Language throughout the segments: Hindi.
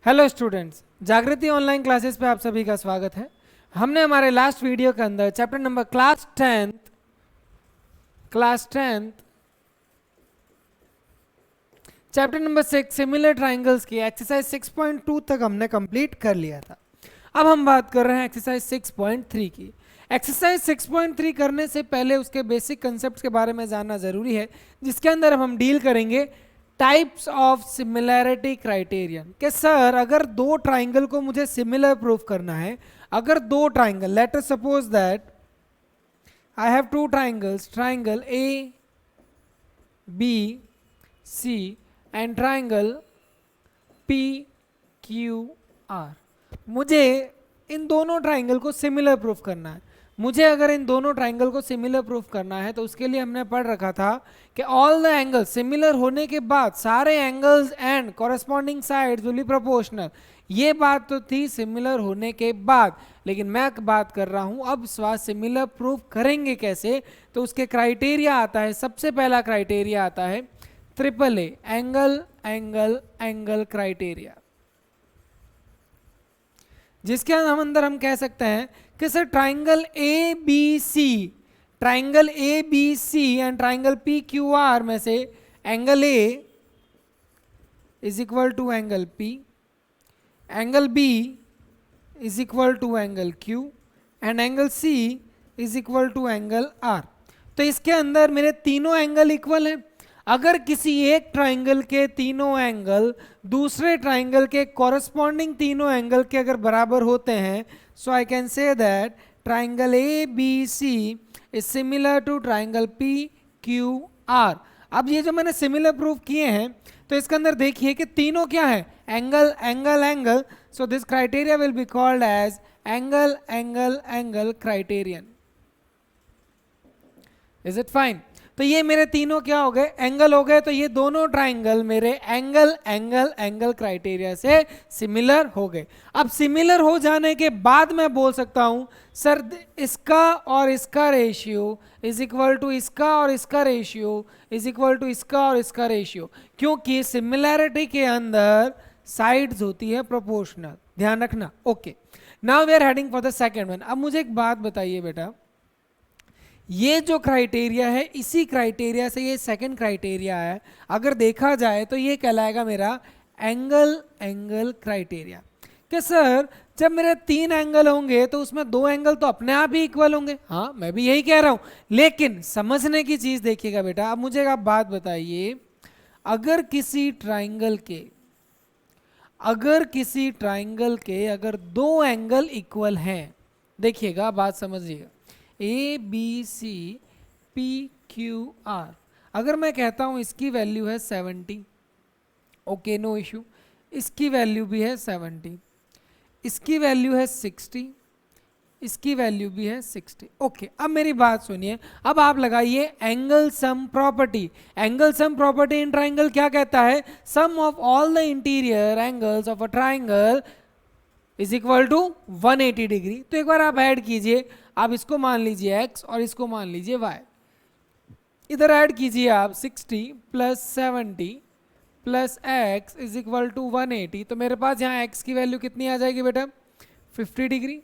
हेलो स्टूडेंट्स, जागृति ऑनलाइन क्लासेस पे आप सभी का स्वागत है। हमने हमारे लास्ट वीडियो के अंदर chapter number class tenth chapter number 6 similar triangles की एक्सरसाइज 6.2 तक हमने कंप्लीट कर लिया था। अब हम बात कर रहे हैं एक्सरसाइज 6.3 की। एक्सरसाइज 6.3 करने से पहले उसके बेसिक कंसेप्ट के बारे में जानना जरूरी है, जिसके अंदर हम डील करेंगे टाइप्स ऑफ सिमिलैरिटी क्राइटेरियन। कि सर अगर दो ट्राइंगल को मुझे सिमिलर प्रूफ करना है, अगर दो triangle, let us suppose that I have two triangles, triangle A B C and triangle P Q R, मुझे इन दोनों ट्राइंगल को सिमिलर प्रूफ करना है। मुझे अगर इन दोनों ट्राइंगल को सिमिलर प्रूफ करना है तो उसके लिए हमने पढ़ रखा था कि ऑल द एंगल्स सिमिलर होने के बाद सारे angles and corresponding sides will be proportional. ये बात तो थी सिमिलर होने के बाद, लेकिन मैं बात कर रहा हूं अब सिमिलर प्रूफ करेंगे कैसे। तो उसके क्राइटेरिया आता है, सबसे पहला क्राइटेरिया आता है triple A, angle angle angle criteria, जिसके अंदर हम कह सकते हैं कि sir triangle A B C and triangle P Q R में से angle A is equal to angle P, angle B is equal to angle Q and angle C is equal to angle R. तो इसके अंदर मेरे तीनों एंगल इक्वल हैं। अगर किसी एक ट्राइंगल के तीनों एंगल दूसरे ट्राइंगल के कॉरेस्पॉन्डिंग तीनों एंगल के अगर बराबर होते हैं, so I can say that triangle A B C is similar to triangle P Q R. अब ये जो मैंने सिमिलर प्रूफ किए हैं, तो इसके अंदर देखिए कि तीनों क्या है, angle angle angle. So this criteria will be called as angle angle angle criterion. Is it fine? तो ये मेरे तीनों क्या हो गए, एंगल हो गए। तो ये दोनों ट्राइंगल मेरे एंगल एंगल एंगल क्राइटेरिया से सिमिलर हो गए। अब सिमिलर हो जाने के बाद मैं बोल सकता हूं सर इसका और इसका रेशियो इज इक्वल टू इसका और इसका रेशियो इज इक्वल टू इसका और इसका रेशियो, क्योंकि सिमिलैरिटी के अंदर साइड्स होती है प्रोपोर्शनल, ध्यान रखना। Okay, now we are heading for the second one. अब मुझे एक बात बताइए बेटा, ये जो क्राइटेरिया है, इसी क्राइटेरिया से ये सेकंड क्राइटेरिया है, अगर देखा जाए तो ये कहलाएगा मेरा एंगल एंगल क्राइटेरिया। कि सर जब मेरे तीन एंगल होंगे तो उसमें दो एंगल तो अपने आप ही इक्वल होंगे। हाँ, मैं भी यही कह रहा हूं, लेकिन समझने की चीज देखिएगा बेटा। अब मुझे आप बात बताइए, अगर किसी ट्राइंगल के अगर दो एंगल इक्वल हैं, देखिएगा बात समझिएगा, A B C P Q R, अगर मैं कहता हूं इसकी वैल्यू है 70, ओके नो इशू, इसकी वैल्यू भी है 70, इसकी वैल्यू है 60, इसकी वैल्यू भी है 60, ओके। अब मेरी बात सुनिए, अब आप लगाइए angle sum property. Angle sum property in triangle क्या कहता है, sum of all the interior angles of a triangle is equal to 180 degree. तो एक बार आप ऐड कीजिए, आप इसको मान लीजिए x और इसको मान लीजिए y, इधर ऐड कीजिए आप 60 plus 70 plus x is equal to 180। तो मेरे पास यहाँ x की वैल्यू कितनी आ जाएगी बेटा, 50 डिग्री।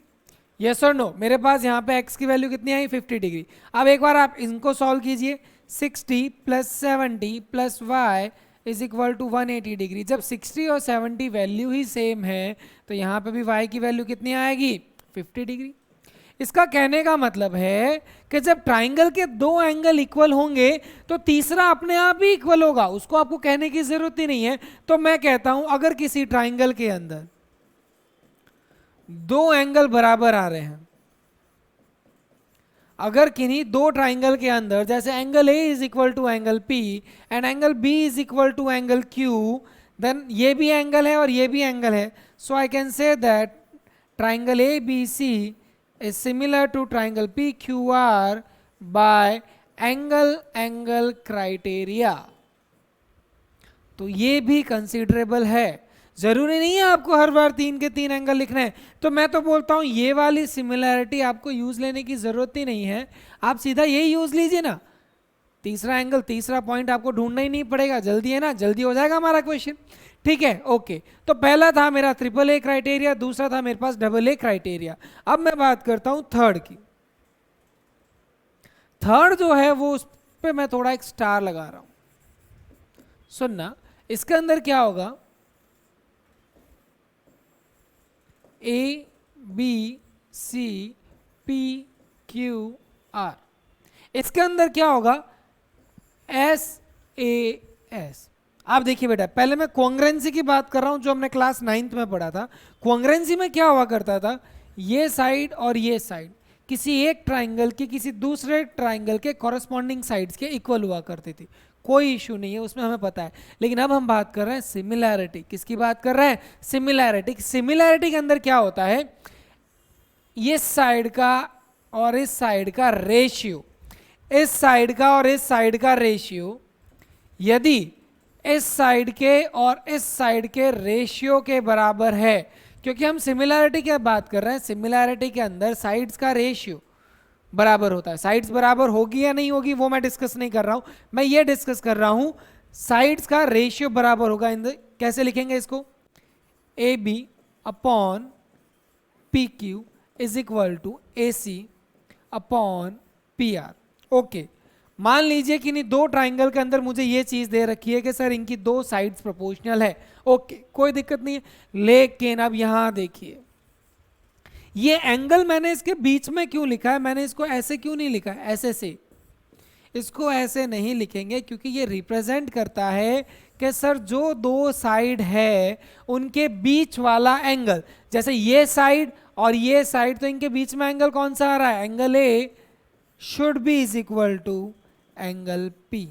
यस और नो, मेरे पास यहाँ पे x की वैल्यू कितनी आई, 50 डिग्री। अब एक बार आप इनको सॉल्व कीजिए, 60 plus 70 plus y is equal to 180 degree. जब 60 और 70 वैल्यू ही सेम है तो यहाँ पे भी y की वैल्यू कितनी आएगी, 50 डिग्री। इसका कहने का मतलब है कि जब ट्राइंगल के दो एंगल इक्वल होंगे तो तीसरा अपने आप ही इक्वल होगा, उसको आपको कहने की जरूरत ही नहीं है। तो मैं कहता हूं अगर किसी ट्राइंगल के अंदर दो एंगल बराबर आ रहे हैं, अगर किन्हीं दो ट्राइंगल के अंदर जैसे angle A is equal to angle P and angle B is equal to angle Q, then ये भी एंगल है और ये भी एंगल है। So I can say that triangle A B C is similar to triangle PQR by angle angle criteria। तो ये भी कंसीडरेबल है, जरूरी नहीं है आपको हर बार तीन के तीन एंगल लिखना है। तो मैं तो बोलता हूं ये वाली सिमिलैरिटी आपको यूज लेने की जरूरत ही नहीं है, आप सीधा यही यूज लीजिए ना। तीसरा एंगल, तीसरा पॉइंट आपको ढूंढना ही नहीं पड़ेगा, जल्दी है ना, जल्दी हो जाएगा हमारा क्वेश्चन। ठीक है, ओके। तो पहला था मेरा ट्रिपल ए क्राइटेरिया, दूसरा था मेरे पास डबल ए क्राइटेरिया। अब मैं बात करता हूं थर्ड की। थर्ड जो है वो उस पे मैं थोड़ा एक स्टार लगा रहा हूं। सुनना, इसके अंदर क्या होगा, A B C P Q R. इसके अंदर क्या होगा, एस ए एस। आप देखिए बेटा, पहले मैं कॉन्ग्रेंसी की बात कर रहा हूं जो हमने क्लास 9th में पढ़ा था। कॉन्ग्रेंसी में क्या हुआ करता था, ये साइड और ये साइड किसी एक ट्राइंगल की किसी दूसरे ट्राइंगल के कॉरस्पॉन्डिंग साइड्स के इक्वल हुआ करती थी। कोई इशू नहीं है उसमें, हमें पता है। लेकिन अब हम बात कर रहे हैं सिमिलैरिटी। किसकी बात कर रहे हैं, सिमिलैरिटी। सिमिलैरिटी के अंदर क्या होता है, इस साइड का और इस साइड का रेशियो, इस साइड का और इस साइड का रेशियो यदि इस साइड के और इस साइड के रेशियो के बराबर है, क्योंकि हम सिमिलैरिटी की बात कर रहे हैं, सिमिलैरिटी के अंदर साइड्स का रेशियो बराबर होता है। साइड्स बराबर होगी या नहीं होगी वो मैं डिस्कस नहीं कर रहा हूं, मैं ये डिस्कस कर रहा हूं साइड्स का रेशियो बराबर होगा। कैसे लिखेंगे इसको, A B upon P Q is equal to A C upon P R. Okay, मान लीजिए कि नहीं दो ट्राइंगल के अंदर मुझे ये चीज दे रखी है कि सर इनकी दो साइड्स प्रोपोर्शनल है। ओके, कोई दिक्कत नहीं है। लेकिन अब यहां देखिए, ये एंगल मैंने इसके बीच में क्यों लिखा है, मैंने इसको ऐसे क्यों नहीं लिखा है, ऐसे से। इसको ऐसे नहीं लिखेंगे क्योंकि ये रिप्रेजेंट करता है कि सर जो दो साइड है उनके बीच वाला एंगल, जैसे ये साइड और ये साइड, तो इनके बीच में एंगल कौन सा आ रहा है, angle A should be is equal to angle P.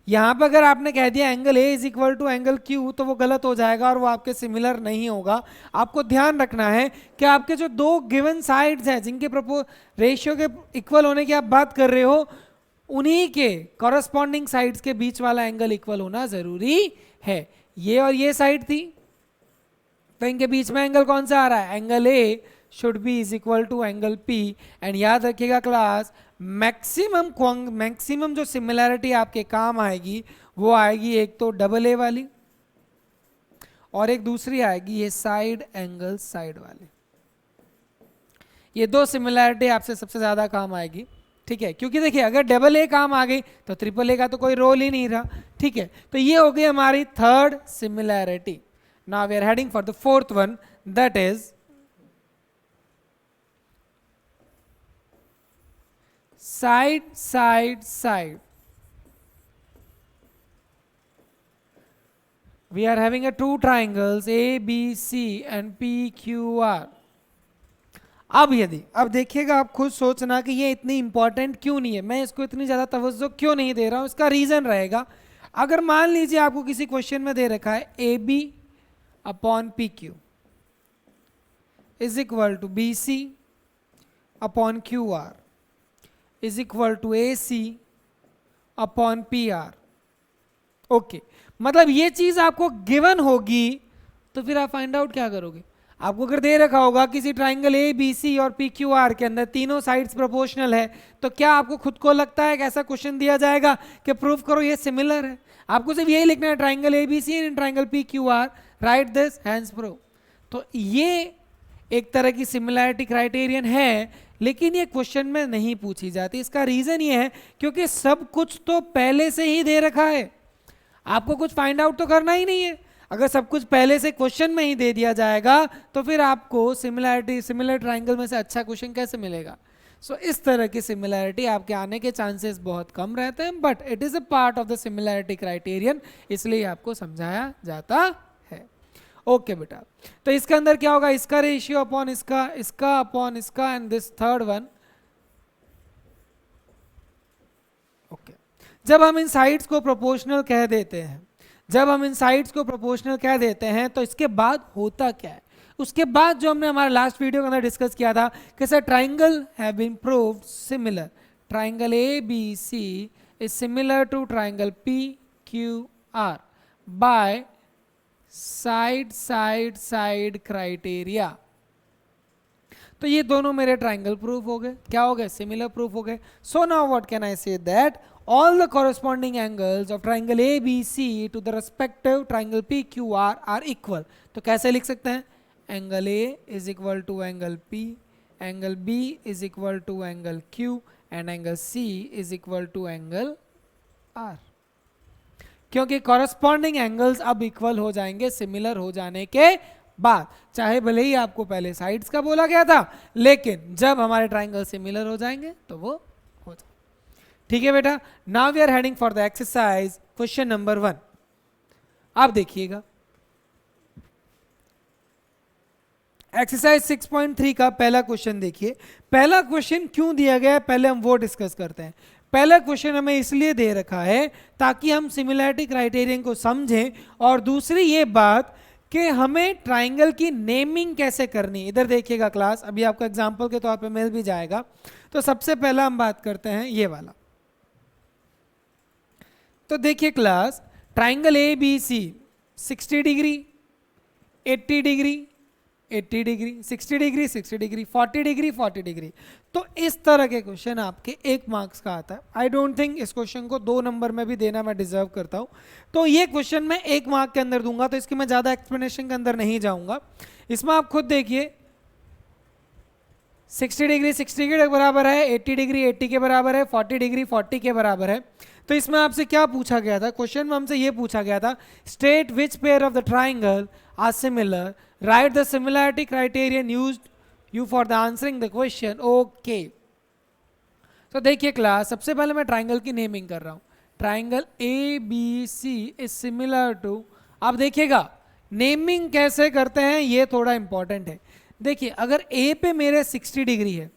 यहां पर अगर आपने कह दिया angle A is equal to angle Q तो वो गलत हो जाएगा और वो आपके सिमिलर नहीं होगा। आपको ध्यान रखना है कि आपके जो दो गिवन साइड्स हैं जिनके रेशियो के इक्वल होने की आप बात कर रहे हो, उन्हीं के कॉरस्पॉन्डिंग साइड्स के बीच वाला एंगल इक्वल होना जरूरी है। ये और ये साइड थी तो इनके बीच में एंगल कौन सा आ रहा है, angle A should be is equal to angle P. And याद रखिएगा क्लास, मैक्सिमम जो सिमिलैरिटी आपके काम आएगी वो आएगी एक तो डबल ए वाली और एक दूसरी आएगी ये साइड एंगल साइड वाली। ये दो सिमिलैरिटी आपसे सबसे ज्यादा काम आएगी, ठीक है। क्योंकि देखिए अगर डबल ए काम आ गई तो ट्रिपल ए का तो कोई रोल ही नहीं रहा, ठीक है। तो ये हो गई हमारी third similarity. Now we are heading for the fourth one, that is side side side. We are having a two triangles A B C and P Q R. अब देखिएगा, आप खुद सोचना कि ये इतनी इंपॉर्टेंट क्यों नहीं है, मैं इसको इतनी ज्यादा तवज्जो क्यों नहीं दे रहा हूं। इसका रीजन रहेगा, अगर मान लीजिए आपको किसी क्वेश्चन में दे रखा है A B upon P Q is equal to B C upon Q R is equal to A C upon P R. Okay, मतलब ये चीज आपको गिवन होगी तो फिर आप फाइंड आउट क्या करोगे। आपको अगर दे रखा होगा किसी ट्राइंगल ए बी सी और पी क्यू आर के अंदर तीनों साइड्स प्रोपोर्शनल है, तो क्या आपको खुद को लगता है कि ऐसा क्वेश्चन दिया जाएगा कि प्रूव करो ये सिमिलर है। आपको सिर्फ यही लिखना है, triangle A B C and triangle P Q R, write this hence prove. तो ये एक तरह की सिमिलैरिटी क्राइटेरियन है, लेकिन ये क्वेश्चन में नहीं पूछी जाती। इसका रीजन ये है क्योंकि सब कुछ तो पहले से ही दे रखा है, आपको कुछ फाइंड आउट तो करना ही नहीं है। अगर सब कुछ पहले से क्वेश्चन में ही दे दिया जाएगा तो फिर आपको सिमिलर ट्राइंगल में से अच्छा क्वेश्चन कैसे मिलेगा। सो इस तरह की सिमिलैरिटी आपके आने के चांसेस बहुत कम रहते हैं, but it is a part of the similarity criterion, इसलिए आपको समझाया जाता है। ओके बेटा, तो इसके अंदर क्या होगा, इसका रेशियो अपॉन इसका, इसका अपॉन इसका, and this third one. Okay, जब हम इन साइड्स को प्रोपोर्शनल कह देते हैं, तो इसके बाद होता क्या है, उसके बाद जो हमने हमारे लास्ट वीडियो के अंदर डिस्कस किया था कि sir triangle have been proved similar, triangle A B C is similar to triangle P Q R by side side side criteria. तो ये दोनों मेरे ट्राइंगल प्रूफ हो गए, क्या हो गए, सिमिलर प्रूफ हो गए। So now what can I से, that all the corresponding angles of triangle ABC to the respective triangle PQR are equal. तो कैसे लिख सकते हैं? Angle A is equal to angle P, angle B is equal to angle Q and angle C is equal to angle R. क्योंकि corresponding angles अब इक्वल हो जाएंगे सिमिलर हो जाने के बाद, चाहे भले ही आपको पहले साइड्स का बोला गया था, लेकिन जब हमारे ट्राइंगल सिमिलर हो जाएंगे तो वो हो जाए. ठीक है बेटा. Now we are heading for the exercise question number 1. आप देखिएगा एक्सरसाइज 6.3 का पहला क्वेश्चन देखिए. पहला क्वेश्चन क्यों दिया गया है पहले हम वो डिस्कस करते हैं. पहला क्वेश्चन हमें इसलिए दे रखा है ताकि हम सिमिलैरिटी क्राइटेरियन को समझें, और दूसरी ये बात कि हमें ट्राइंगल की नेमिंग कैसे करनी. इधर देखिएगा क्लास, अभी आपको एग्जांपल के तौर पे मिल भी जाएगा. तो सबसे पहला हम बात करते हैं ये वाला. तो देखिए class, triangle A B C 60 degree, 80 degree, 80 degree, 60 degree, 60 degree, 40 degree, 40 degree. तो इस तरह के क्वेश्चन आपके 1 मार्क्स का आता है. आई डोंट थिंक इस क्वेश्चन को 2 नंबर में भी देना मैं डिजर्व करता हूं. तो ये क्वेश्चन मैं 1 मार्क के अंदर दूंगा, तो इसकी मैं ज्यादा एक्सप्लेनेशन के अंदर नहीं जाऊंगा. इसमें आप खुद देखिए 60 डिग्री 60 के बराबर है, 80 डिग्री 80 के बराबर है, 40 डिग्री 40 के बराबर है. तो इसमें आपसे क्या पूछा गया था? क्वेश्चन में हमसे ये पूछा गया था, state which pair of the triangle are similar, write the similarity criterion used you for the answering the question. Okay, तो देखिए क्लास, सबसे पहले मैं ट्राइंगल की नेमिंग कर रहा हूं. Triangle A B C is similar to, आप देखिएगा नेमिंग कैसे करते हैं ये थोड़ा इंपॉर्टेंट है. देखिए अगर ए पे मेरे 60 डिग्री है,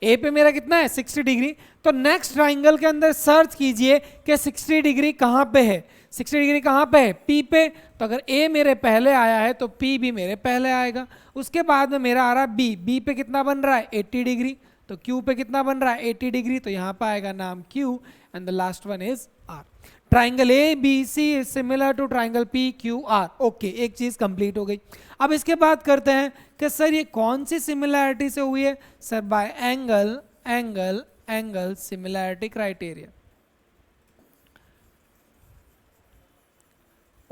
ए पे मेरा कितना है 60 डिग्री, तो नेक्स्ट ट्राइंगल के अंदर सर्च कीजिए कि 60 डिग्री कहाँ पे है. 60 डिग्री कहाँ पे है? पी पे. तो अगर ए मेरे पहले आया है तो पी भी मेरे पहले आएगा. उसके बाद में मेरा आ रहा है बी, बी पे कितना बन रहा है 80 डिग्री, तो क्यू पे कितना बन रहा है 80 डिग्री, तो यहाँ पे आएगा नाम Q and the last one is R. Triangle A B C is similar to triangle P Q R. Okay, एक चीज कंप्लीट हो गई. अब इसके बाद करते हैं कि सर ये कौन सी सिमिलैरिटी से हुई है? Sir by angle angle angle similarity criteria.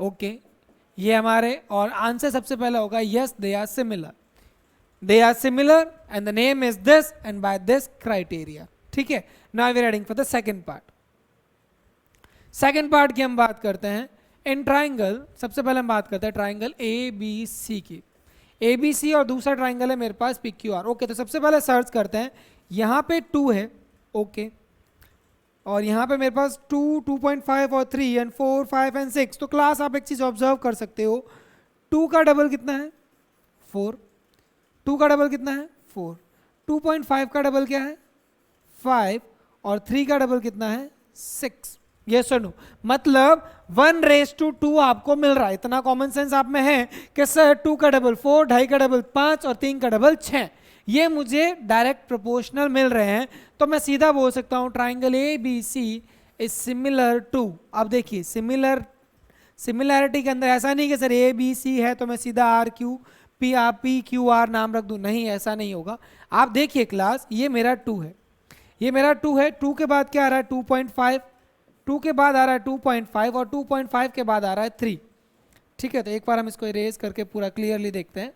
Okay, ये हमारे, और आंसर सबसे पहला होगा yes they are similar, they are similar and the name is this and by this criteria. ठीक है. Now we are heading for the second part. Second part की हम बात करते हैं. इन ट्राइंगल, सबसे पहले हम बात करते हैं ट्राइंगल ए बी सी की. ए बी सी और दूसरा ट्राइंगल है मेरे पास पी क्यू आर. ओके, तो सबसे पहले सर्च करते हैं. यहाँ पे 2 है, ओके, और यहाँ पे मेरे पास 2, 2.5 और 3 एंड 4, 5 एंड 6. तो क्लास आप एक चीज ऑब्जर्व कर सकते हो, 2 का डबल कितना है 4, 2 का डबल कितना है 4, 2.5 का डबल क्या है 5, और 3 का डबल कितना है 6. ये सुनो, मतलब 1:2 आपको मिल रहा है. इतना कॉमन सेंस आप में है कि सर 2 का डबल 4, 2.5 का डबल 5 और 3 का डबल 6, ये मुझे डायरेक्ट प्रोपोर्शनल मिल रहे हैं. तो मैं सीधा बोल सकता हूं triangle A B C is similar to. अब देखिए सिमिलैरिटी के अंदर ऐसा नहीं कि सर ए बी सी है तो मैं सीधा R Q P Q R नाम रख दूं. नहीं, ऐसा नहीं होगा. आप देखिए क्लास, ये मेरा 2 है, ये मेरा 2 है. 2 के बाद क्या आ रहा है 2.5, 2 के बाद आ रहा है 2.5 और 2.5 के बाद आ रहा है 3. ठीक है, तो एक बार हम इसको इरेज करके पूरा क्लियरली देखते हैं.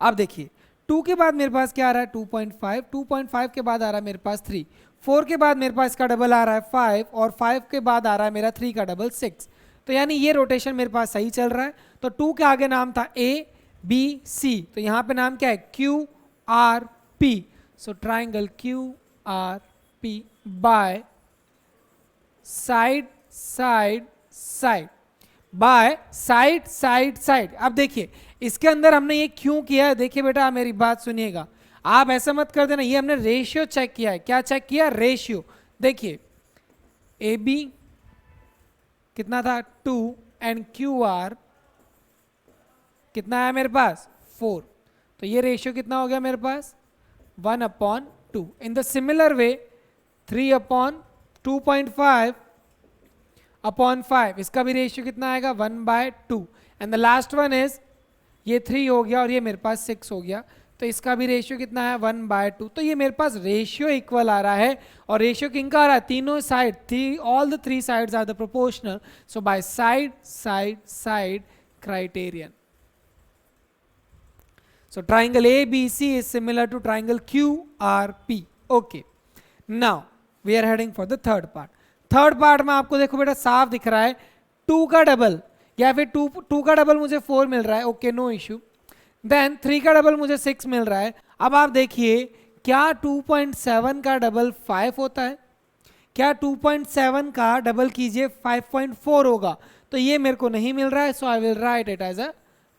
अब देखिए 2 के बाद मेरे पास क्या आ रहा है 2.5, 2.5 के बाद आ रहा है मेरे पास 3, 4 के बाद मेरे पास इसका डबल आ रहा है 5, और 5 के बाद आ रहा है मेरा 3 का डबल 6. तो यानी ये रोटेशन मेरे पास सही चल रहा है. तो 2 के आगे नाम था ए बी सी, तो यहाँ पे नाम क्या है Q R P. So triangle Q R P bye side side side, bye side side side. अब देखिए इसके अंदर हमने ये क्यों किया है. देखिए बेटा मेरी बात सुनिएगा, आप ऐसा मत कर देना. ये हमने रेशियो चेक किया है. क्या चेक किया? रेशियो. देखिए ए बी कितना था 2 एंड क्यू आर कितना है मेरे पास 4. तो ये रेशियो कितना हो गया मेरे पास 1/2. इन द सिमिलर वे 3/2.5/5, इसका भी रेशियो कितना आएगा 1/2. And the last one is ये 3 हो गया और ये मेरे पास 6 हो गया. तो इसका भी रेशियो कितना है 1/2। तो ये मेरे पास रेशियो इक्वल आ रहा है, और रेशियो किनका आ रहा है, तीनों side, all the three sides are the proportional, so by side side side criterion. So triangle ABC is similar to triangle QRP. Okay. Now we are heading for the third part. Third part में आपको देखो बेटा साफ दिख रहा है 2 का डबल, या फिर 2 का डबल मुझे 4 मिल रहा है. Okay, no issue. देन 3 का डबल मुझे 6 मिल रहा है. अब आप देखिए, क्या 2.7 का डबल 5 होता है? क्या 2.7 का डबल कीजिए 5.4 होगा? तो ये मेरे को नहीं मिल रहा है, so I will write it as a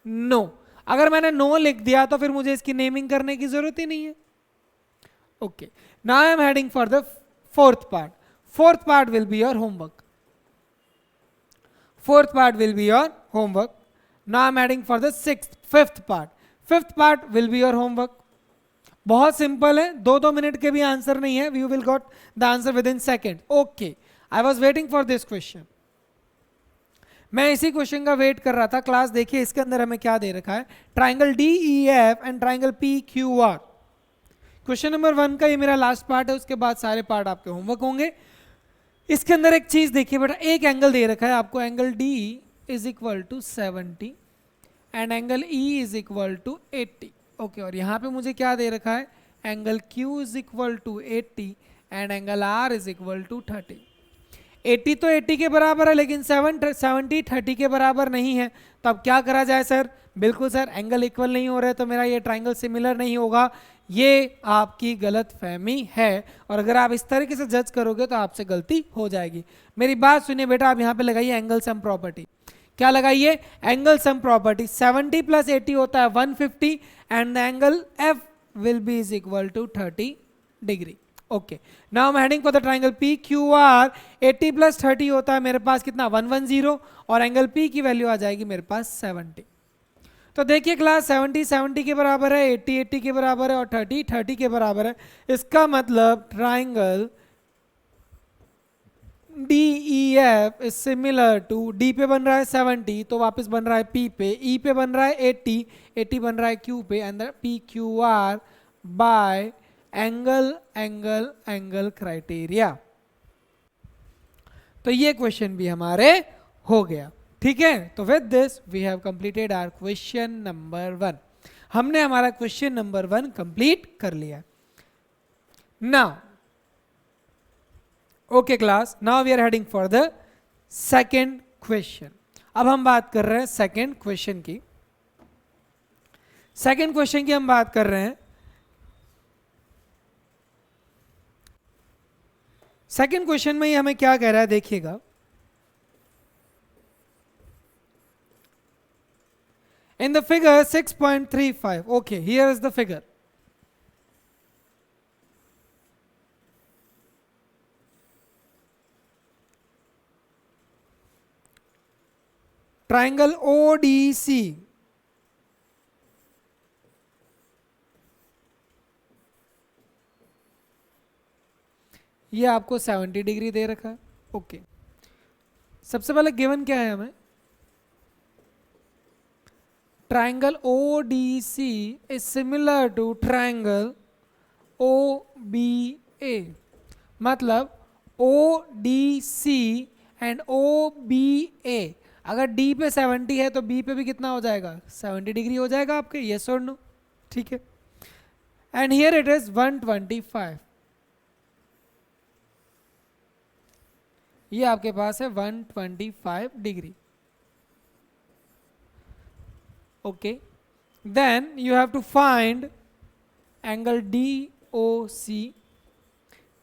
no. अगर मैंने नो लिख दिया तो फिर मुझे इसकी नेमिंग करने की जरूरत ही नहीं है. Okay, now I am heading for the fourth part. Fourth part will be your homework. Fourth part will be your homework. Now I am heading for the fifth part. Fifth part will be your homework. बहुत सिंपल है, 2-2 मिनट के भी आंसर नहीं है. You will got the answer with in second. Okay, I was waiting for this question. मैं इसी क्वेश्चन का वेट कर रहा था. क्लास देखिए, इसके अंदर हमें क्या दे रखा है, triangle DEF and triangle PQR. Question number 1 का ये मेरा लास्ट पार्ट है, उसके बाद सारे पार्ट आपके होमवर्क होंगे. इसके अंदर एक चीज देखिए बेटा, एक एंगल दे रखा है आपको, angle D is equal to 70 and angle E is equal to 80. Okay, और यहाँ पे मुझे क्या दे रखा है, angle Q is equal to 80 and angle R is equal to 30. 80 तो 80 के बराबर है, लेकिन 70 30 के बराबर नहीं है. तो अब क्या करा जाए सर? बिल्कुल सर, एंगल इक्वल नहीं हो रहे तो मेरा ये ट्राइंगल सिमिलर नहीं होगा. ये आपकी गलत फहमी है, और अगर आप इस तरीके से जज करोगे तो आपसे गलती हो जाएगी. मेरी बात सुनिए बेटा, आप यहाँ पे लगाइए एंगल सम प्रॉपर्टी. क्या लगाइए? Angle sum property. 70 + 80 होता है 150 and the angle F will be is equal to 30 degree. Okay, now I am heading for the triangle PQR. 80 + 30 होता है मेरे पास कितना, 110, और एंगल P की वैल्यू आ जाएगी मेरे पास 70. तो देखिए क्लास, 70 70 के बराबर है, 80 80 के बराबर है, और 30 30 के बराबर है. इसका मतलब triangle DEF is similar to, D पे बन रहा है 70 तो वापस बन रहा है P पे, E पे बन रहा है 80 80 बन रहा है Q पे, अंदर PQR bye angle angle angle criteria. तो ये क्वेश्चन भी हमारे हो गया. ठीक है, तो with this we have completed our question number 1. हमने हमारा क्वेश्चन नंबर 1 कंप्लीट कर लिया. Now okay class, now we are heading for the second question. अब हम बात कर रहे हैं सेकेंड क्वेश्चन की. सेकेंड क्वेश्चन की हम बात कर रहे हैं. सेकेंड क्वेश्चन में ही हमें क्या कह रहा है, देखिएगा. In the figure 6.35, okay, here is the figure. Triangle ODC. ये आपको 70 डिग्री दे रखा है. ओके, सबसे पहले गिवन क्या है हमें, triangle ODC is similar to triangle OBA. मतलब ODC and OBA, अगर D पे 70 है तो B पे भी कितना हो जाएगा, 70 डिग्री हो जाएगा आपके. yes और no? ठीक है. and here it is 125. ये आपके पास है 125 degree. Okay, then you have to find angle DOC,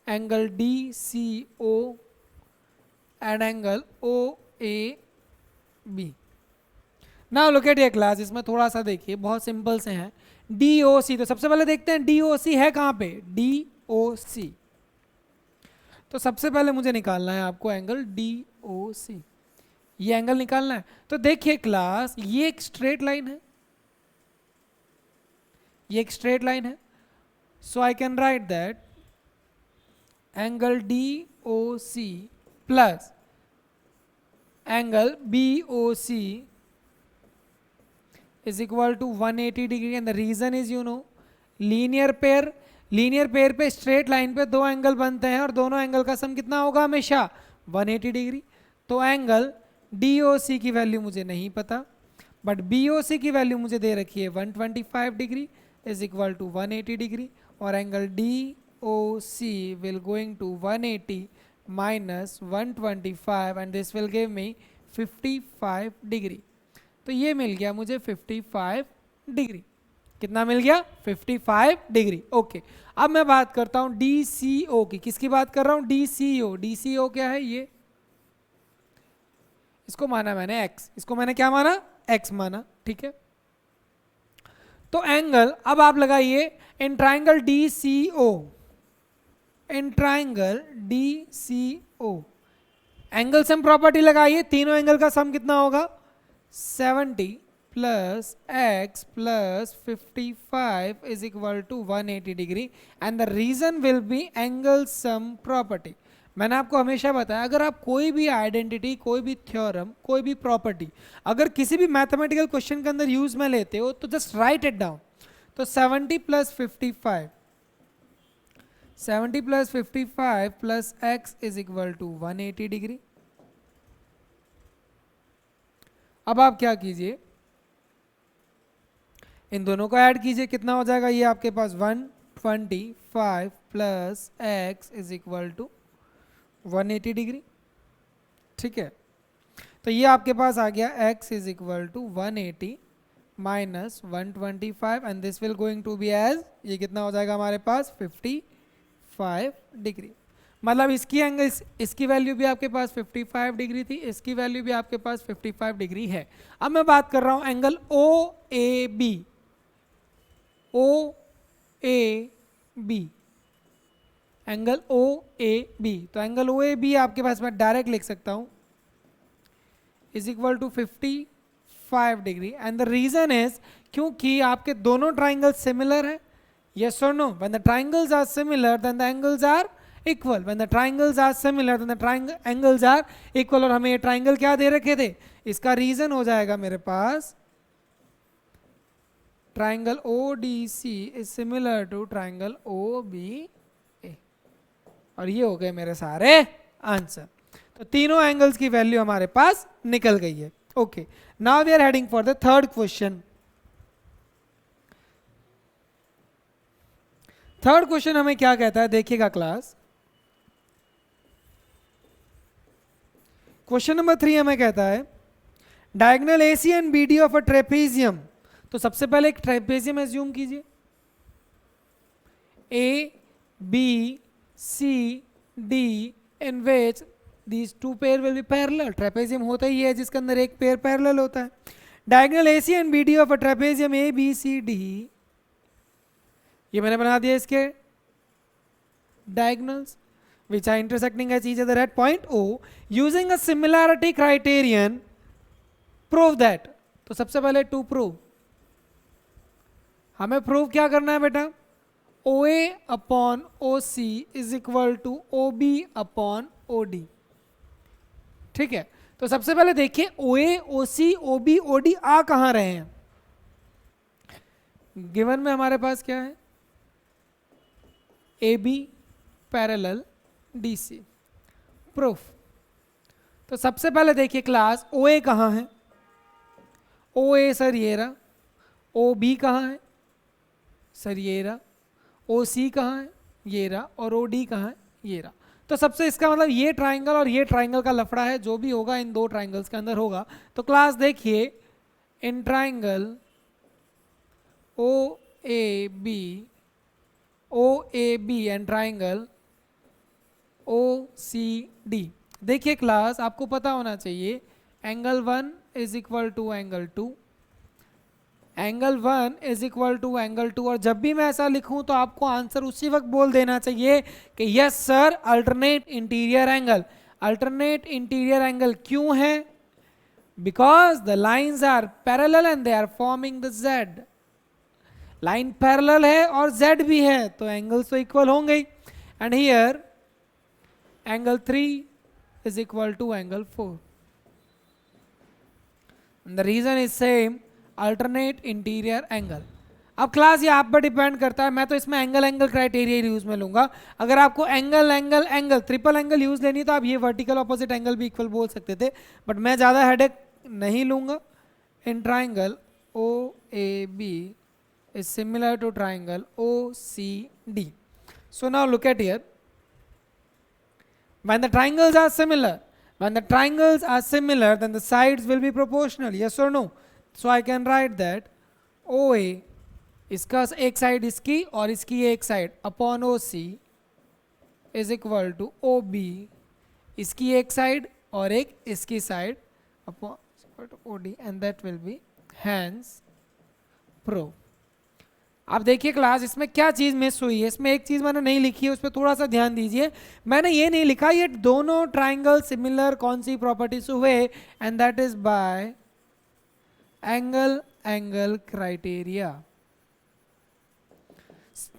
angle DCO and angle OAB. Now look at your class, इसमें थोड़ा सा देखिए, बहुत सिंपल से हैं. DOC, तो सबसे पहले देखते हैं DOC है कहाँ पे. DOC, तो सबसे पहले मुझे निकालना है आपको एंगल DOC. ये एंगल निकालना है. तो देखिए क्लास, ये एक स्ट्रेट लाइन है, ये एक स्ट्रेट लाइन है. So I can write that angle DOC plus angle BOC is equal to 180 degree, and the reason is, you know, linear pair पे स्ट्रेट लाइन पे दो एंगल बनते हैं और दोनों एंगल का सम कितना होगा हमेशा 180 डिग्री। तो एंगल DOC की वैल्यू मुझे नहीं पता, बट BOC की वैल्यू मुझे दे रखी है 125 degree is equal to 180 degree, और angle DOC will going to 180 minus 125 and this will give me 55 degree. तो ये मिल गया मुझे 55 डिग्री। कितना मिल गया? 55 डिग्री। ओके, अब मैं बात करता हूं DCO की। किसकी बात कर रहा हूं? DCO क्या है? ये इसको माना मैंने x, इसको मैंने क्या माना? x माना, ठीक है। तो एंगल अब आप लगाइए इन triangle DCO angle sum property लगाइए। तीनों एंगल का सम कितना होगा? 70 plus x plus 55 is equal to 180 degree and the reason will be angle sum property. मैंने आपको हमेशा बताया, अगर आप कोई भी आइडेंटिटी, कोई भी थ्योरम, कोई भी प्रॉपर्टी अगर किसी भी मैथमेटिकल क्वेश्चन के अंदर यूज में लेते हो तो जस्ट राइट इट डाउन। तो 70 plus 55 plus x is equal to 180 degree. अब आप क्या कीजिए, इन दोनों को ऐड कीजिए, कितना हो जाएगा? ये आपके पास 125 plus x is equal to 180 degree, ठीक है। तो ये आपके पास आ गया x is equal to 180 minus 125 and this will going to be as, ये कितना हो जाएगा हमारे पास? 55 डिग्री। मतलब इसकी एंगल, इसकी वैल्यू भी आपके पास 55 डिग्री थी, इसकी वैल्यू भी आपके पास 55 डिग्री है। अब मैं बात कर रहा हूं एंगल OAB। एंगल OAB, तो एंगल OAB आपके पास मैं डायरेक्ट लिख सकता हूं is equal to 55 degree and the reason is क्योंकि आपके दोनों ट्राइंगल सिमिलर है। यस और no? When the triangles are similar then the angles are equal. When the triangles are similar then the angles are equal. और हमें ये ट्राइंगल क्या दे रखे थे? इसका रीजन हो जाएगा मेरे पास triangle ODC is similar to triangle OBA, और ये हो गए मेरे सारे आंसर। तो तीनों एंगल्स की वैल्यू हमारे पास निकल गई है। Okay, now we are heading for the third question. Third question हमें क्या कहता है? देखिएगा क्लास, क्वेश्चन नंबर 3 हमें कहता है diagonal AC and BD of a trapezium. तो सबसे पहले एक ट्रेपेजियम एज्यूम कीजिए, ABCD in which these two pair will be parallel। Trapezium होता ही है जिसके अंदर एक पेयर पैरेलल होता है। Diagonal AC and BD of a trapezium ABCD, ये मैंने बना दिया इसके diagonals which are intersecting at each other at point O using a similarity criterion prove that। तो सबसे पहले to prove हमें प्रूव क्या करना है बेटा? OA upon OC is equal to OB upon OD, ठीक है। तो सबसे पहले देखिए OA, OC, OB, OD आ कहां रहे हैं? गिवन में हमारे पास क्या है? AB parallel DC। प्रूफ, तो सबसे पहले देखिए क्लास OA कहां है? OA सर ये रहा। OB कहां है? सर ये रहा। OC कहाँ है? ये रहा। और OD कहाँ है? ये रहा। तो सबसे इसका मतलब ये ट्राइंगल और ये ट्राइंगल का लफड़ा है, जो भी होगा इन दो ट्राइंगल्स के अंदर होगा। तो क्लास देखिए in triangle OAB and triangle OCD। देखिए क्लास, आपको पता होना चाहिए angle 1 is equal to angle 2, angle 1 is equal to angle 2। और जब भी मैं ऐसा लिखूं तो आपको आंसर उसी वक्त बोल देना चाहिए कि yes sir alternate interior angle. Alternate interior angle क्यों है? Because the lines are parallel and they are forming the Z. Line parallel है और जेड भी है, तो एंगल्स तो इक्वल होंगे ही। And here angle 3 is equal to angle 4। The reason is same, alternate interior angle। अब क्लास ये आप पर डिपेंड करता है, मैं तो इसमें एंगल एंगल क्राइटेरिया यूज में लूंगा। अगर आपको angle angle angle triple angle use लेनी है तो आप ये वर्टिकल ऑपोजिट एंगल भी इक्वल बोल सकते थे, बट मैं ज़्यादा हेडेक नहीं लूंगा। In triangle O A B is similar to triangle O C D. So now look at here, when the triangles are similar, when the triangles are similar, then the sides will be proportional, yes or no? So I can write that OA, इसका एक साइड इसकी और इसकी एक side upon OC is equal to OB, इसकी एक साइड और एक इसकी side upon OD, and that will be hence prove. आप देखिए क्लास, इसमें क्या चीज़ मिस हुई है, इसमें एक चीज़ मैंने नहीं लिखी है, उस पर थोड़ा सा ध्यान दीजिए। मैंने ये नहीं लिखा ये दोनों ट्राइंगल सिमिलर कौन सी प्रॉपर्टीज हुए, and that is by angle angle criteria.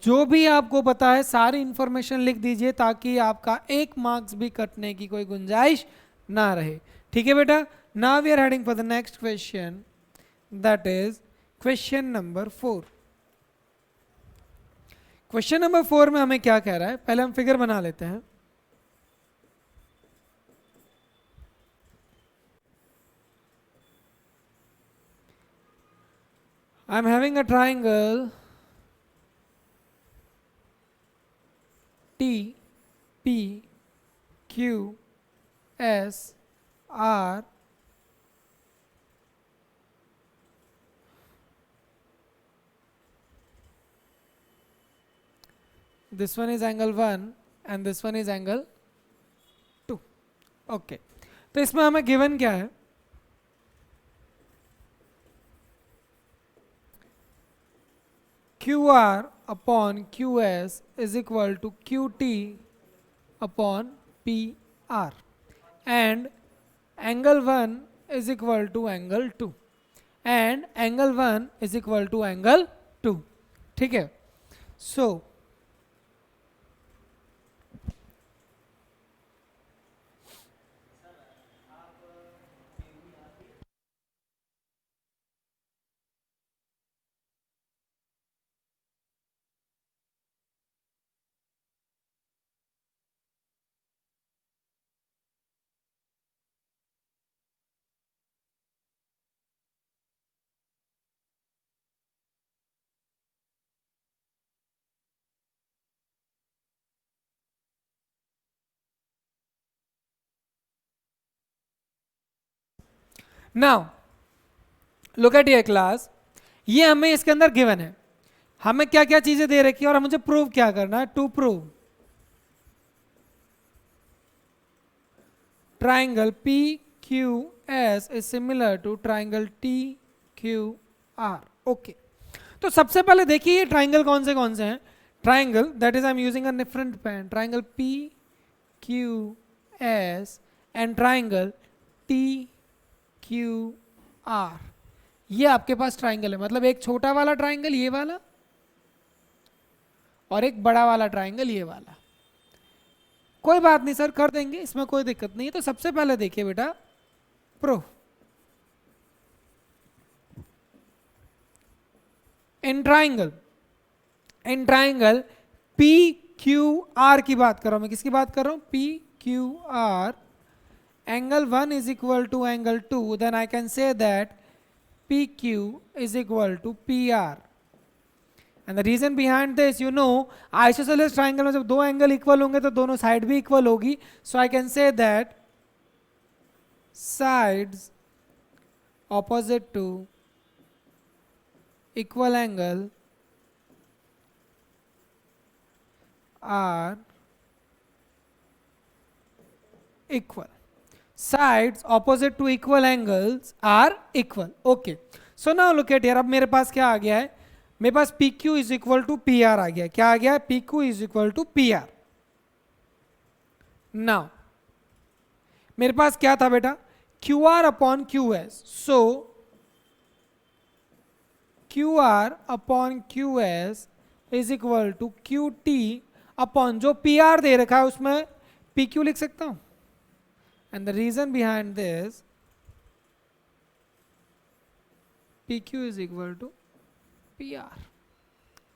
जो भी आपको पता है सारी इंफॉर्मेशन लिख दीजिए ताकि आपका एक मार्क्स भी कटने की कोई गुंजाइश ना रहे। ठीक है बेटा, now we are heading for the next question, that is question number 4। Question number 4 में हमें क्या कह रहा है, पहले हम फिगर बना लेते हैं। I am having a triangle T P Q S R this one is angle 1 and this one is angle 2. Okay, तो इसमें हमें गिवन क्या है, Q R upon Q S is equal to Q T upon P R, and angle 1 is equal to angle 2, and angle 1 is equal to angle 2। ठीक है, so now look at your class, ये हमें इसके अंदर गिवन है, हमें क्या क्या चीजें दे रखी है और मुझे प्रूव क्या करना है। To prove triangle P Q S is similar to triangle T Q R. Okay, तो सबसे पहले देखिए ये ट्राइंगल कौन से हैं। Triangle that is I am using a different pen, triangle P Q S and triangle T Q R, ये आपके पास ट्राइंगल है, मतलब एक छोटा वाला ट्राइंगल ये वाला और एक बड़ा वाला ट्राइंगल ये वाला। कोई बात नहीं सर, कर देंगे, इसमें कोई दिक्कत नहीं है। तो सबसे पहले देखिए बेटा proof, in triangle P Q are की बात कर रहा हूं मैं, किसकी बात कर रहा हूं, P Q are, angle 1 is equal to angle 2, then I can say that PQ is equal to PR. And the reason behind this, you know, isosceles triangle में जब दो एंगल इक्वल होंगे तो दोनों साइड भी इक्वल होगी। So I can say that sides opposite to equal angle are equal. Sides opposite to equal angles are equal. Okay, so now look at here, अब मेरे पास क्या आ गया है, मेरे पास PQ is equal to PR आ गया। क्या आ गया है, PQ is equal to PR। now मेरे पास क्या था बेटा, QR upon QS, so QR upon QS is equal to QT upon जो PR दे रखा है उसमें PQ लिख सकता हूं। And the reason behind this, PQ is equal to PR.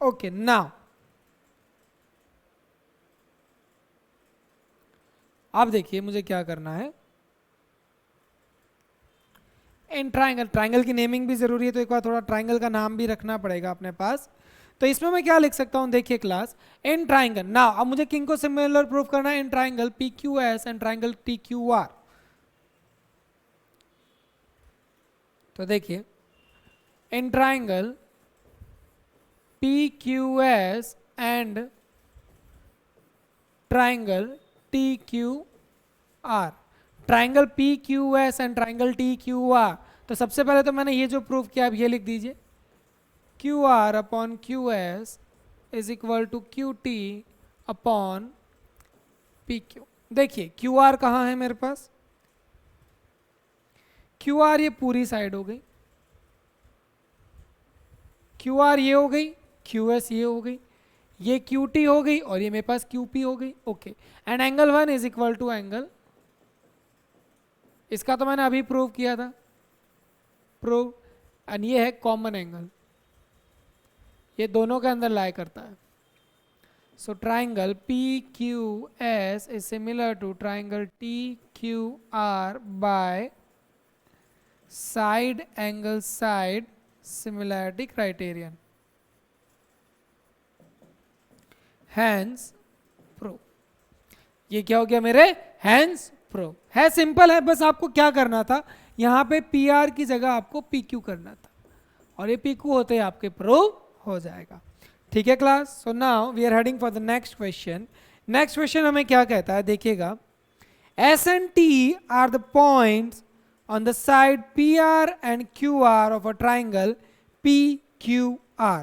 Okay, now अब देखिए मुझे क्या करना है। इन ट्राइंगल, ट्राइंगल की नेमिंग भी जरूरी है, तो एक बार थोड़ा ट्राइंगल का नाम भी रखना पड़ेगा अपने पास। तो इसमें मैं क्या लिख सकता हूं, देखिए क्लास, इन ट्राइंगल, ना अब मुझे किंग को सिमिलर प्रूव करना है, in triangle P Q S and triangle T Q are. तो देखिए in triangle P Q S and triangle T Q are, triangle P Q S and triangle T Q are. तो सबसे पहले तो मैंने ये जो प्रूव किया, आप ये लिख दीजिए, Q R upon Q S is equal to Q T upon P Q. देखिए क्यू आर कहाँ है मेरे पास, क्यू आर ये पूरी साइड हो गई, क्यू आर ये हो गई, क्यू एस ये हो गई, ये क्यू टी हो गई, और ये मेरे पास क्यू पी हो गई। Okay, and angle one is equal to angle, इसका तो मैंने अभी प्रूव किया था, प्रूव, एंड ये है कॉमन एंगल, ये दोनों के अंदर लाई करता है। So triangle P Q S is similar to triangle T Q R by side angle side similarity criterion, hence prove. ये क्या हो गया मेरे, हैंस प्रूव। है सिंपल है, बस आपको क्या करना था, यहाँ पे पी आर की जगह आपको पी क्यू करना था, और ये पी क्यू होते ही आपके प्रूव हो जाएगा। ठीक है class, so now we are heading for the next question. Next question हमें क्या कहता है, देखिएगा, S and T are the points on the side PR and QR of a triangle PQR.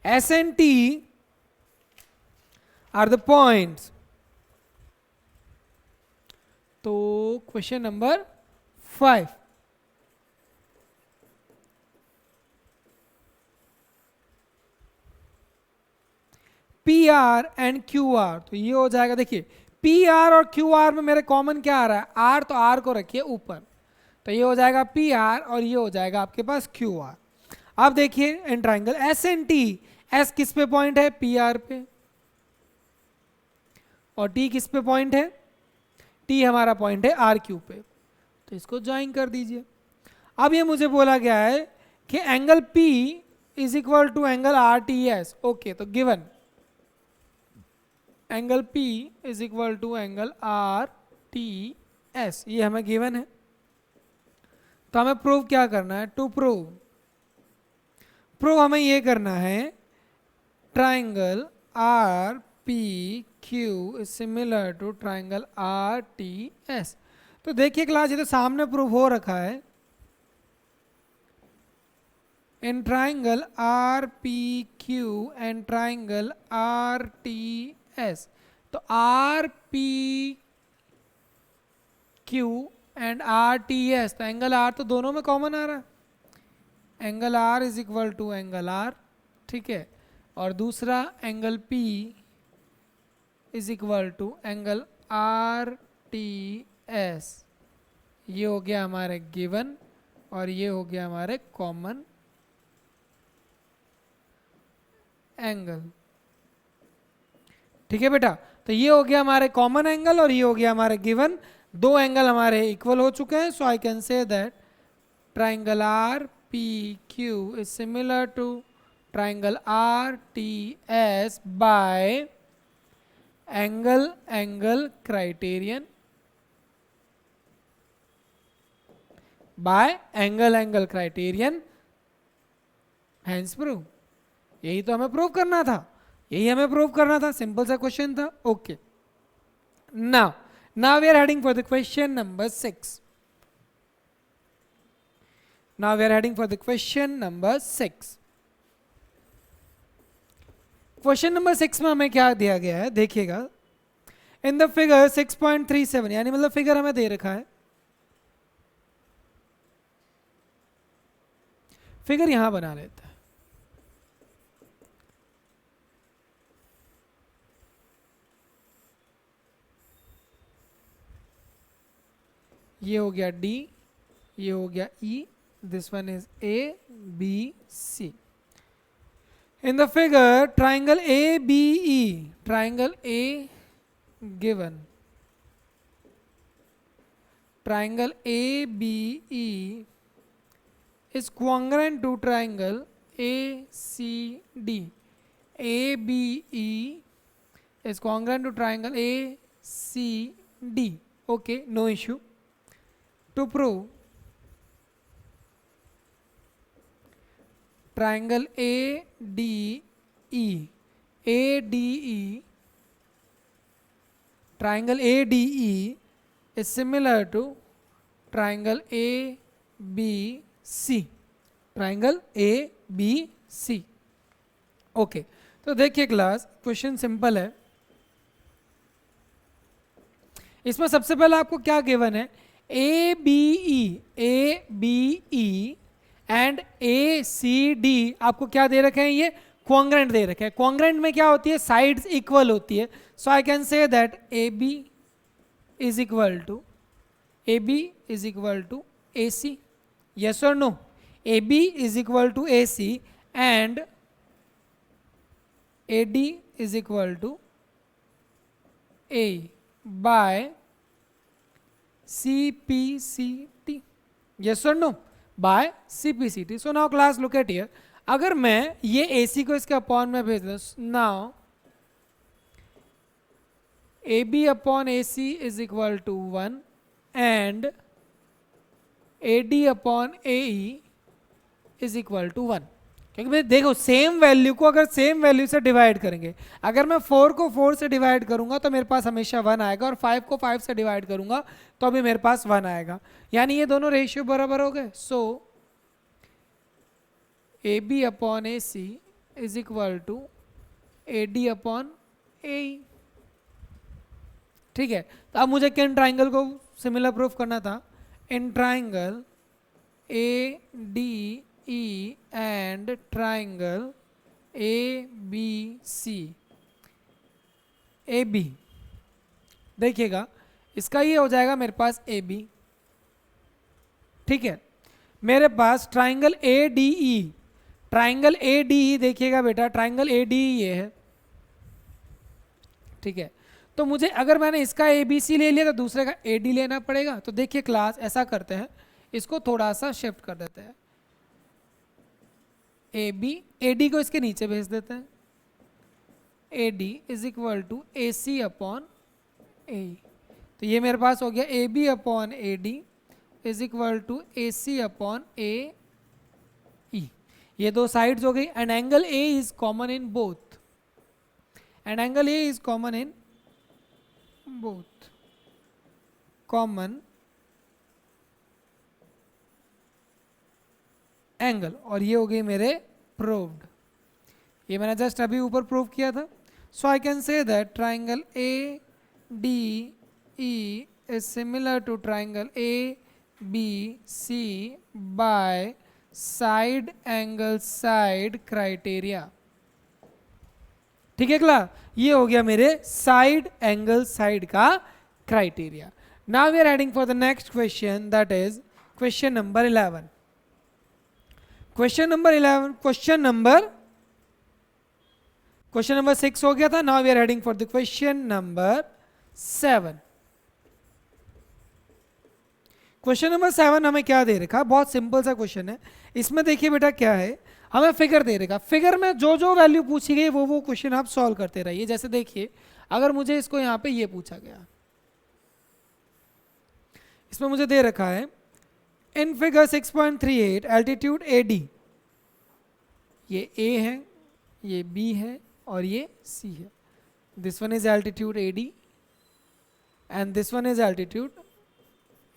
S and T are the points. तो question number 5, PR and QR, तो ये हो जाएगा, देखिए PR और QR में मेरे कॉमन क्या आ रहा है, R, तो R को रखिए ऊपर, तो ये हो जाएगा पी आर, और ये हो जाएगा आपके पास क्यू आर। अब देखिए in triangle S and T, S किस पे पॉइंट है, पी आर पे, और टी किस पे पॉइंट है, टी हमारा पॉइंट है आर क्यू पे, तो इसको ज्वाइन कर दीजिए। अब ये मुझे बोला गया है कि angle P is equal to angle R T S. Okay, तो given angle P is equal to angle R T S, ये हमें गिवन है। तो हमें प्रूव क्या करना है, टू प्रूव, हमें ये करना है, triangle R P Q is similar to triangle R T S. तो देखिए क्लास, ये तो सामने प्रूव हो रखा है, in triangle R P Q and triangle R T S. तो R P Q and R T S, तो एंगल आर तो दोनों में कॉमन आ रहा है, angle R is equal to angle R, ठीक है, और दूसरा angle P is equal to angle R T S. ये हो गया हमारे गिवन, और ये हो गया हमारे कॉमन एंगल। ठीक है बेटा, तो ये हो गया हमारे कॉमन एंगल, और ये हो गया हमारे गिवन, दो एंगल हमारे इक्वल हो चुके हैं। So I can say that triangle R P Q is similar to triangle R T S by angle criterion, by angle criterion, hence prove. यही तो हमें प्रूव करना था, यही हमें प्रूव करना था, सिंपल सा क्वेश्चन था। Okay, now we are heading for the question number 6. Now we are heading for the question number 6. Question number 6 में हमें क्या दिया गया है, देखिएगा, इन द फिगर 6.37, यानी मतलब फिगर हमें दे रखा है, फिगर यहां बना लेते हैं। ये हो गया डी, ये हो गया E, this one is A B C. In the figure, triangle ABE, triangle A given, triangle ABE is congruent to triangle ACD. ABE is congruent to triangle ACD. Okay, no issue. To prove triangle ADE, triangle ADE is similar to triangle ABC, triangle ABC. Okay तो देखिए क्लास, क्वेश्चन सिंपल है। इसमें सबसे पहले आपको क्या गिवन है, ABE एंड ACD आपको क्या दे रखे हैं, ये कॉन्ग्रेंट दे रखे हैं। कॉन्ग्रेंट में क्या होती है, साइड्स इक्वल होती है। So I can say that AB is equal to AC, yes or no? AB is equal to AC and AD is equal to A by CPCT, yes or no? By CPCT. So now class look at here, अगर मैं ये AC को इसके अपॉन में भेज दूं, now AB upon AC is equal to 1 and AD upon AE is equal to 1, क्योंकि भाई देखो सेम वैल्यू को अगर सेम वैल्यू से डिवाइड करेंगे, अगर मैं 4 को 4 से डिवाइड करूंगा तो मेरे पास हमेशा 1 आएगा, और 5 को 5 से डिवाइड करूंगा तो अभी मेरे पास 1 आएगा, यानी ये दोनों रेशियो बराबर हो गए। So AB upon AC is equal to AD upon AE। ठीक है, तो अब मुझे किन ट्राइंगल को सिमिलर प्रूफ करना था, in triangle ADE and triangle ABC AB। देखिएगा इसका ये हो जाएगा मेरे पास AB, ठीक है। मेरे पास ट्राइंगल ADE, ट्राइंगल ADE देखिएगा बेटा, ट्राइंगल ADE ये है, ठीक है। तो मुझे अगर मैंने इसका ABC ले लिया तो दूसरे का AD लेना पड़ेगा। तो देखिए क्लास ऐसा करते हैं, इसको थोड़ा सा शिफ्ट कर देते हैं, AB AD को इसके नीचे भेज देते हैं, AD is equal to AC upon AE। तो ये मेरे पास हो गया AB upon AD is equal to AC upon AE। ये दो साइड्स हो गई, and angle A is common in both, and angle A is common in both, common angle, और ये हो गई मेरे प्रूव्ड। ये मैंने जस्ट अभी ऊपर प्रूव किया था। So I can say that triangle ADE is similar to triangle ABC by side angle side criteria. ठीक है क्ला, ये हो गया मेरे साइड एंगल साइड का criteria. Now we are heading for the next question, that is question number 11। Question number 11, question number 6 हो गया था। Now we are heading for the question number 7। Question number 7 हमें क्या दे रखा, बहुत सिंपल सा क्वेश्चन है। इसमें देखिए बेटा क्या है, हमें फिगर दे रखा, फिगर में जो जो वैल्यू पूछी गई वो क्वेश्चन आप सॉल्व करते रहिए। जैसे देखिए अगर मुझे इसको यहां पे ये पूछा गया, इसमें मुझे दे रखा है इन फिगर 6.38 एल्टीट्यूड AD, ये A है, ये B है और ये C है। This one is altitude AD and this one is altitude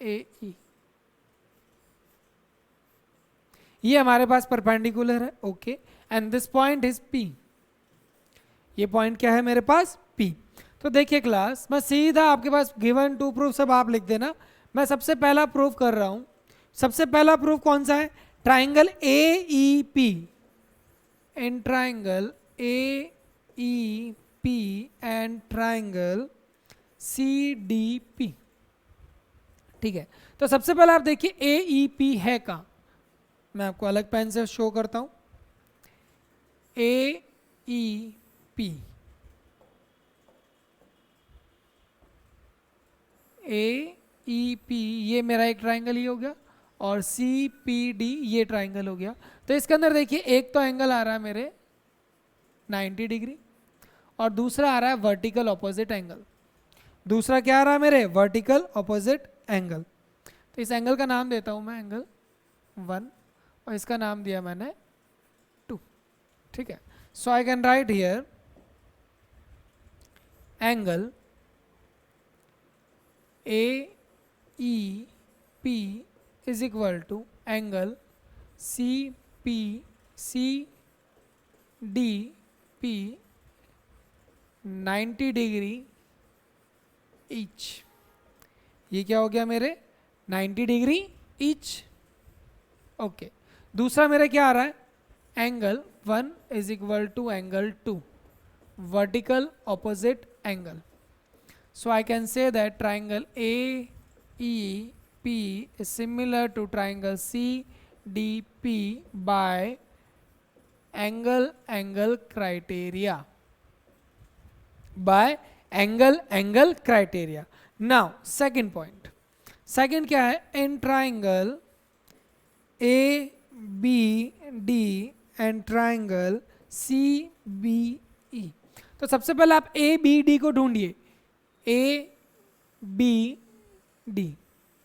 AE। ये हमारे पास परपेंडिकुलर है, okay, and this point is P। ये पॉइंट क्या है मेरे पास, P। तो देखिए क्लास, मैं सीधा आपके पास गिवन टू प्रूफ सब आप लिख देना। मैं सबसे पहला प्रूफ कर रहा हूं। सबसे पहला प्रूफ कौन सा है, triangle AEP, in triangle AEP and triangle CDP। ठीक है, तो सबसे पहले आप देखिए AEP है कहां, मैं आपको अलग पेन से शो करता हूं। ए ई पी, ए ई पी ये मेरा एक ट्राइंगल ही हो गया, और सी पी डी ये ट्राइंगल हो गया। तो इसके अंदर देखिए एक तो एंगल आ रहा है मेरे 90 डिग्री, और दूसरा आ रहा है वर्टिकल ऑपोजिट एंगल। दूसरा क्या आ रहा है मेरे? Vertical opposite angle. तो इस एंगल का नाम देता हूं मैं एंगल 1, और इसका नाम दिया मैंने 2। ठीक है, so I can write here angle A E P is equal to angle CDP 90 degree each. ये क्या हो गया मेरे? 90 डिग्री ईच। ओके, दूसरा मेरा क्या आ रहा है? Angle 1 is equal to angle 2, vertical opposite angle. So I can say that triangle AEP is similar to triangle CDP by angle criteria. By angle criteria. Now second point. Second क्या है? In triangle ABD and triangle CBE. तो सबसे पहले आप ABD को ढूंढिए। ABD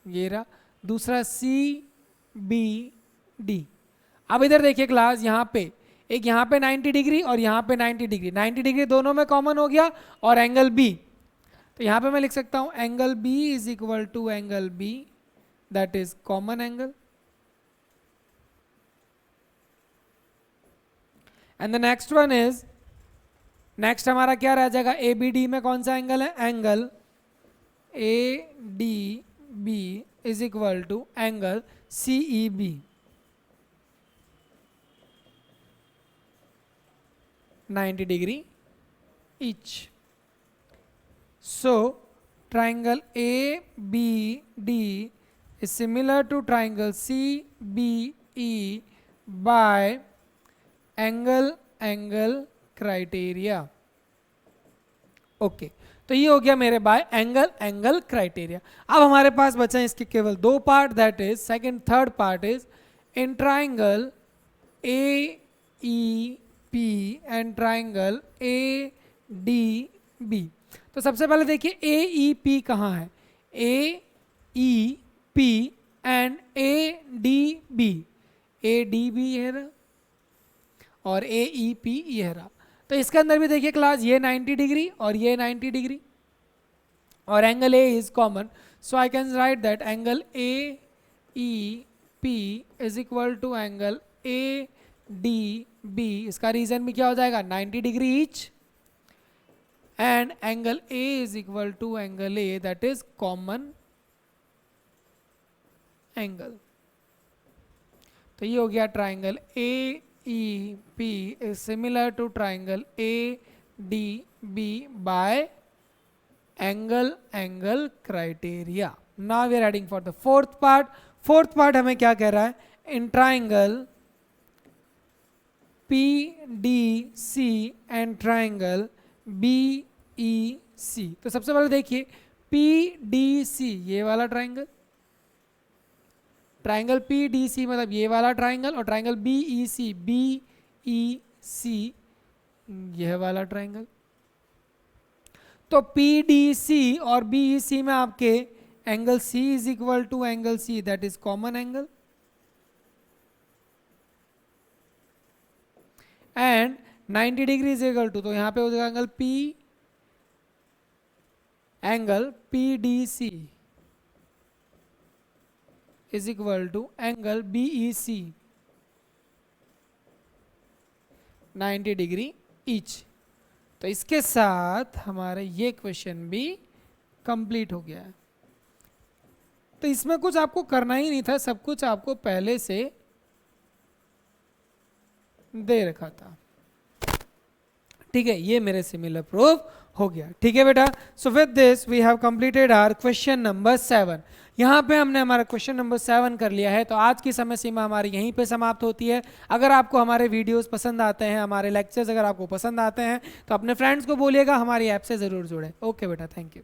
ये रहा, दूसरा CBD। अब इधर देखिए क्लास, यहाँ पे एक यहाँ पे 90 डिग्री और यहाँ पे 90 डिग्री, 90 डिग्री दोनों में कॉमन हो गया, और एंगल B। तो यहाँ पे मैं लिख सकता हूँ angle B is equal to angle B, that is common angle. And the next one is, next हमारा क्या रह जाएगा? ABD में कौन सा एंगल है? Angle ADB is equal to angle CEB. (90 degree each. So triangle ABD is similar to triangle CBE by angle criteria. Okay. तो ये हो गया मेरे बाय एंगल क्राइटेरिया। अब हमारे पास बचा है इसके केवल 2 part, that is second third part is in triangle AEP and triangle ADB। तो सबसे पहले देखिए AEP कहाँ है? AEP एंड ADB, ADB ये रहा और AEP ये रहा। तो इसके अंदर भी देखिए क्लास, ये 90 डिग्री और ये 90 डिग्री, और angle A is common. So I can write that angle AEP is equal to angle ADB। इसका रीजन भी क्या हो जाएगा? 90 degree each, and angle A is equal to angle A, that is common angle. तो ये हो गया triangle AEP is similar to triangle ADB by angle criteria. Now we are adding for the fourth part. Fourth part हमें क्या कह रहा है? In triangle PDC and triangle BEC. तो सबसे पहले देखिए PDC ये वाला ट्राइंगल, ट्राइंगल PDC मतलब ये वाला ट्राइंगल, और ट्राइंगल BEC यह वाला ट्राइंगल। तो PDC और BEC में आपके angle C is equal to angle C, that is common angle, and 90 degree is equal to, तो यहां पे हो जाएगा angle PDC is equal to angle BEC 90 degree each. तो इसके साथ हमारा ये क्वेश्चन भी कंप्लीट हो गया है। तो इसमें कुछ आपको करना ही नहीं था, सब कुछ आपको पहले से दे रखा था। ठीक है, ये मेरे सिमिलर प्रूफ हो गया। ठीक है बेटा, so with this we have completed our question number 7। यहाँ पे हमने हमारा क्वेश्चन नंबर 7 कर लिया है। तो आज की समय सीमा हमारी यहीं पे समाप्त होती है। अगर आपको हमारे वीडियोस पसंद आते हैं, हमारे लेक्चर्स अगर आपको पसंद आते हैं, तो अपने फ्रेंड्स को बोलिएगा हमारी ऐप से ज़रूर जुड़े। ओके बेटा, थैंक यू।